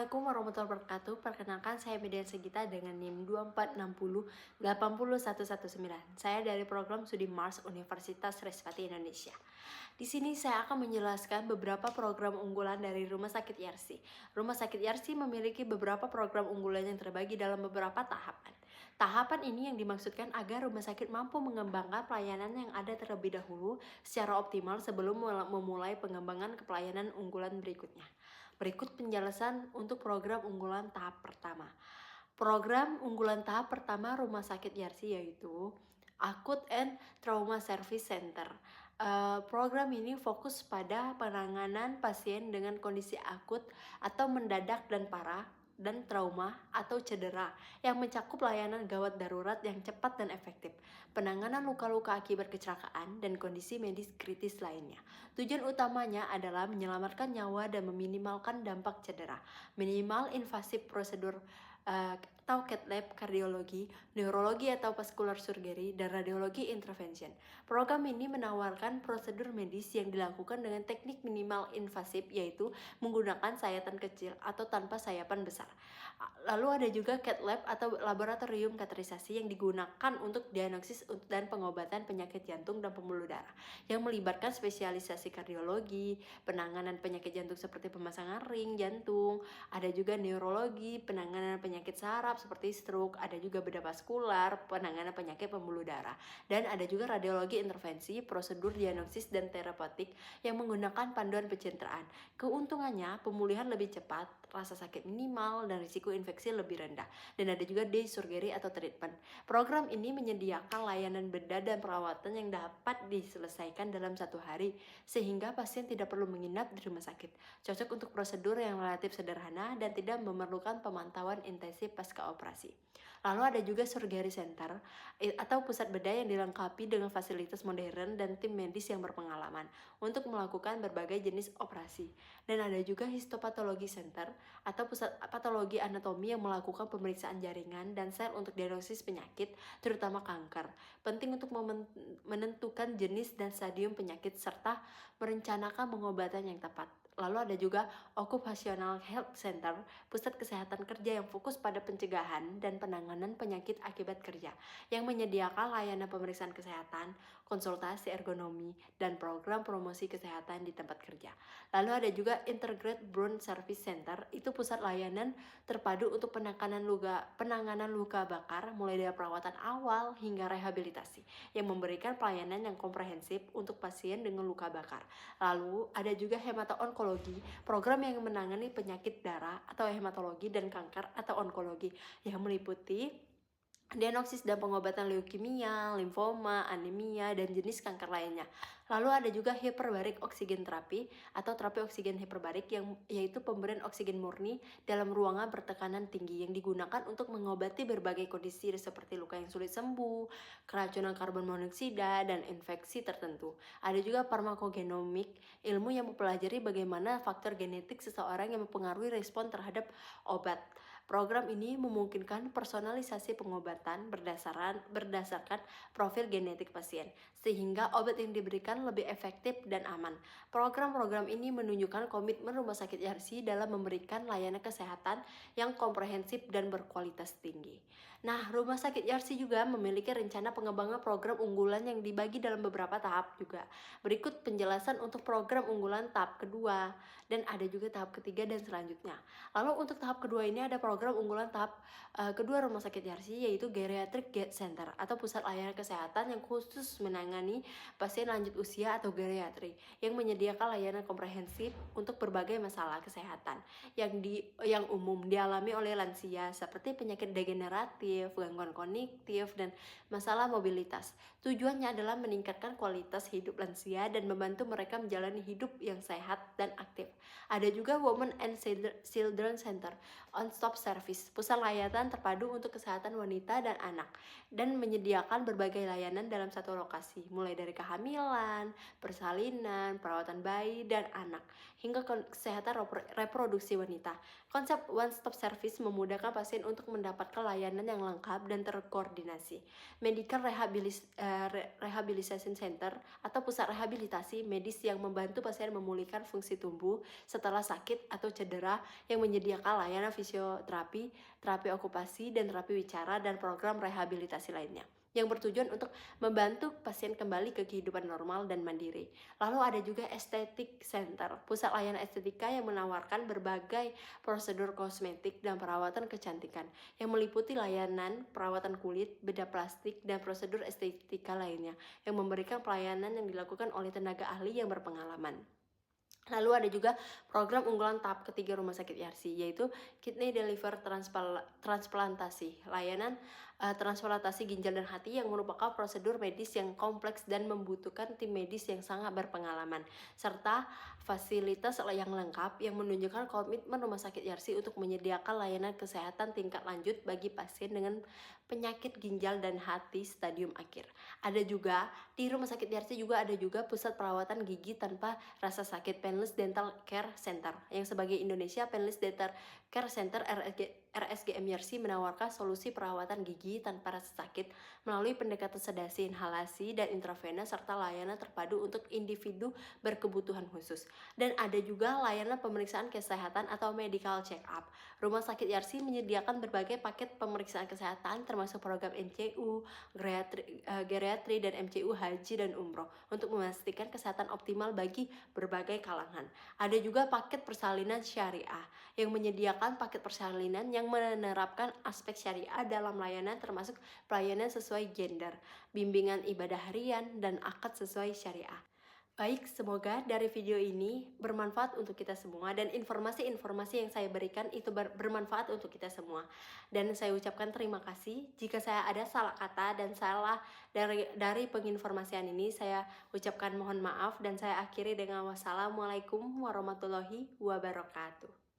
Assalamualaikum warahmatullahi wabarakatuh. Perkenalkan saya Median Segita dengan NIM 246081119. Saya dari program Studi Mars Universitas Respati Indonesia. Di sini saya akan menjelaskan beberapa program unggulan dari Rumah Sakit Yarsi. Rumah Sakit Yarsi memiliki beberapa program unggulan yang terbagi dalam beberapa tahapan. Tahapan ini yang dimaksudkan agar rumah sakit mampu mengembangkan pelayanan yang ada terlebih dahulu secara optimal sebelum memulai pengembangan ke pelayanan unggulan berikutnya. Berikut penjelasan untuk program unggulan tahap pertama. Program unggulan tahap pertama Rumah Sakit Yarsi yaitu Acute and Trauma Service Center. Program ini fokus pada penanganan pasien dengan kondisi akut atau mendadak dan parah dan trauma atau cedera yang mencakup layanan gawat darurat yang cepat dan efektif, penanganan luka-luka akibat kecelakaan dan kondisi medis kritis lainnya. Tujuan utamanya adalah menyelamatkan nyawa dan meminimalkan dampak cedera, minimal invasif prosedur atau cath lab kardiologi, neurologi atau vascular surgery, dan radiologi intervention. Program ini menawarkan prosedur medis yang dilakukan dengan teknik minimal invasif, yaitu menggunakan sayatan kecil atau tanpa sayapan besar. Lalu ada juga cath lab atau laboratorium kateterisasi yang digunakan untuk diagnosis dan pengobatan penyakit jantung dan pembuluh darah, yang melibatkan spesialisasi kardiologi, penanganan penyakit jantung seperti pemasangan ring jantung, ada juga neurologi, penanganan penyakit saraf seperti stroke, ada juga bedah vaskular, penanganan penyakit pembuluh darah, dan ada juga radiologi intervensi, prosedur diagnosis dan terapeutik yang menggunakan panduan pencitraan. Keuntungannya, pemulihan lebih cepat, rasa sakit minimal, dan risiko infeksi lebih rendah. Dan ada juga day surgery atau treatment. Program ini menyediakan layanan bedah dan perawatan yang dapat diselesaikan dalam 1 hari, sehingga pasien tidak perlu menginap di rumah sakit. Cocok untuk prosedur yang relatif sederhana dan tidak memerlukan pemantauan intensif pasca operasi. Lalu ada juga surgery center atau pusat bedah yang dilengkapi dengan fasilitas modern dan tim medis yang berpengalaman untuk melakukan berbagai jenis operasi. Dan ada juga histopatologi center atau pusat patologi anatomi yang melakukan pemeriksaan jaringan dan sel untuk diagnosis penyakit, terutama kanker. Penting untuk menentukan jenis dan stadium penyakit serta merencanakan pengobatan yang tepat. Lalu ada juga Occupational Health Center, pusat kesehatan kerja yang fokus pada pencegahan dan penanganan penyakit akibat kerja, yang menyediakan layanan pemeriksaan kesehatan, konsultasi ergonomi, dan program promosi kesehatan di tempat kerja. Lalu ada juga Integrated Burn Service Center, itu pusat layanan terpadu untuk penanganan luka bakar, mulai dari perawatan awal hingga rehabilitasi, yang memberikan pelayanan yang komprehensif untuk pasien dengan luka bakar. Lalu ada juga hemato-onkologi, program yang menangani penyakit darah atau hematologi dan kanker atau onkologi yang meliputi diagnosis dan pengobatan leukemia, limfoma, anemia, dan jenis kanker lainnya. Lalu ada juga hyperbaric oxygen terapi atau terapi oksigen hiperbarik yaitu pemberian oksigen murni dalam ruangan bertekanan tinggi yang digunakan untuk mengobati berbagai kondisi seperti luka yang sulit sembuh, keracunan karbon monoksida, dan infeksi tertentu. Ada juga farmakogenomik, ilmu yang mempelajari bagaimana faktor genetik seseorang yang mempengaruhi respon terhadap obat. Program ini memungkinkan personalisasi pengobatan berdasarkan profil genetik pasien, sehingga obat yang diberikan lebih efektif dan aman. Program-program ini menunjukkan komitmen Rumah Sakit Yarsi dalam memberikan layanan kesehatan yang komprehensif dan berkualitas tinggi. Nah, Rumah Sakit Yarsi juga memiliki rencana pengembangan program unggulan yang dibagi dalam beberapa tahap juga. Berikut penjelasan untuk program unggulan tahap kedua, dan ada juga tahap ketiga dan selanjutnya. Lalu untuk tahap kedua ini ada program unggulan tahap kedua Rumah Sakit Yarsi, yaitu Geriatric Center atau pusat layanan kesehatan yang khusus menangani pasien lanjut usia atau geriatri, yang menyediakan layanan komprehensif untuk berbagai masalah kesehatan yang umum dialami oleh lansia seperti penyakit degeneratif, gangguan kognitif, dan masalah mobilitas. Tujuannya adalah meningkatkan kualitas hidup lansia dan membantu mereka menjalani hidup yang sehat dan aktif. Ada juga Women and Children Center, one-stop service, pusat layanan terpadu untuk kesehatan wanita dan anak, dan menyediakan berbagai layanan dalam satu lokasi, mulai dari kehamilan, persalinan, perawatan bayi dan anak, hingga kesehatan reproduksi wanita. Konsep one-stop service memudahkan pasien untuk mendapatkan layanan yang yang lengkap dan terkoordinasi. Rehabilitation Center atau pusat rehabilitasi medis yang membantu pasien memulihkan fungsi tubuh setelah sakit atau cedera, yang menyediakan layanan fisioterapi, terapi okupasi, dan terapi wicara, dan program rehabilitasi lainnya yang bertujuan untuk membantu pasien kembali ke kehidupan normal dan mandiri. Lalu ada juga Aesthetic Center, pusat layanan estetika yang menawarkan berbagai prosedur kosmetik dan perawatan kecantikan yang meliputi layanan perawatan kulit, bedah plastik, dan prosedur estetika lainnya yang memberikan pelayanan yang dilakukan oleh tenaga ahli yang berpengalaman. Lalu ada juga program unggulan tahap ketiga Rumah Sakit Yarsi, yaitu Kidney Deliver Transplantasi, layanan transplantasi ginjal dan hati yang merupakan prosedur medis yang kompleks dan membutuhkan tim medis yang sangat berpengalaman, serta fasilitas yang lengkap yang menunjukkan komitmen Rumah Sakit Yarsi untuk menyediakan layanan kesehatan tingkat lanjut bagi pasien dengan penyakit ginjal dan hati stadium akhir. Ada juga di Rumah Sakit Yarsi juga ada juga pusat perawatan gigi tanpa rasa sakit, Painless Dental Care Center, yang sebagai Indonesia Painless Dental Care Center RSGM Yarsi menawarkan solusi perawatan gigi tanpa rasa sakit melalui pendekatan sedasi, inhalasi, dan intravena, serta layanan terpadu untuk individu berkebutuhan khusus. Dan ada juga layanan pemeriksaan kesehatan atau medical check-up. Rumah Sakit Yarsi menyediakan berbagai paket pemeriksaan kesehatan termasuk program MCU, geriatri, dan MCU haji dan umroh untuk memastikan kesehatan optimal bagi berbagai kalangan. Ada juga paket persalinan syariah yang menyediakan paket persalinan yang menerapkan aspek syariah dalam layanan termasuk pelayanan sesuai gender, bimbingan ibadah harian, dan akad sesuai syariah. Baik, semoga dari video ini bermanfaat untuk kita semua dan informasi-informasi yang saya berikan itu bermanfaat untuk kita semua. Dan saya ucapkan terima kasih jika saya ada salah kata dan salah dari penginformasian ini, saya ucapkan mohon maaf dan saya akhiri dengan wassalamualaikum warahmatullahi wabarakatuh.